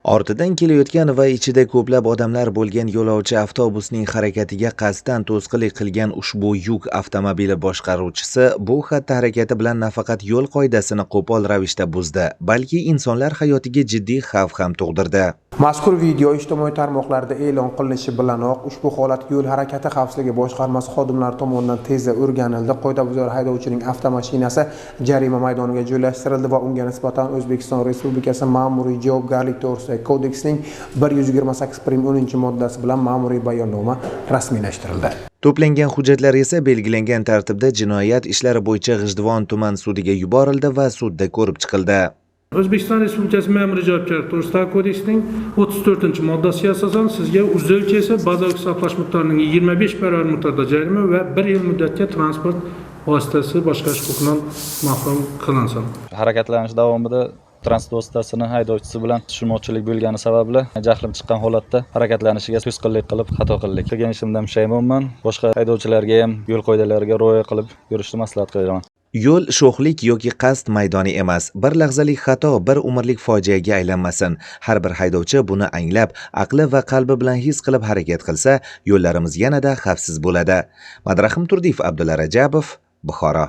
Ortidan kelayotgan va ichida ko'plab odamlar bo'lgan yo'lovchi avtobusning harakatiga qasddan to'sqinlik qilgan ushbu yuk avtomobili boshqaruvchisi bu xatti-harakati bilan nafaqat yo'l qoidasini qo'pol ravishda buzdi, balki insonlar hayotiga jiddiy xavf ham tug'dirdi. Mazkur video ijtimoiy tarmoqlarda e'lon qilinishi bilanoq ushbu holat yo'l harakati xavfsizligi boshqarmasi xodimlari tomonidan tezda o'rganildi. Qoidabuzar haydovchining avtomashinasi jarima maydoniga joylashtirildi va unga nisbatan O'zbekiston Respublikasi Ma'muriy javobgarlik to'g'risidagi kodeksning 128 moddasi bilan ma'muriy bayonnoma rasmiylashtirildi. To'plangan hujjatlar esa belgilangan tartibda jinoyat ishlari bo'yicha G'ijduvon tuman sudiga yuborildi va sudda ko'rib chiqildi. O'zbekiston Respublikasi Ma'muriy javobgarlik to'g'risidagi kodeksning 34-moddasiga asosan sizga uzilchi esa bazaviy saqlash miqdorining 25 barobar miqdorda jarima va 1 yil muddatga transport vositasi boshqarish huquqidan mahrum qilinsin. Harakatlanish davomida transport vositasini haydovchisi bilan tushunmovchilik bo'lgani sababli jahlim chiqqan holatda harakatlanishiga to'sqinlik qilib xato qildik. Qilgan ishimdan pushaymonman. Boshqa haydovchilarga ham yo'l qoidalariga rioya qilib yurishni maslahat qilaman. Yo'l sho'xlik yoki qasd maydoni emas. Bir lahzalik xato bir umrlik fojiaga aylanmasin. Har bir haydovchi buni anglab, aqli va qalbi bilan his qilib harakat qilsa, yo'llarimiz yanada xavfsiz bo'ladi. Madrahim Turdiyev, Abdulla Rajabov, Buxoro.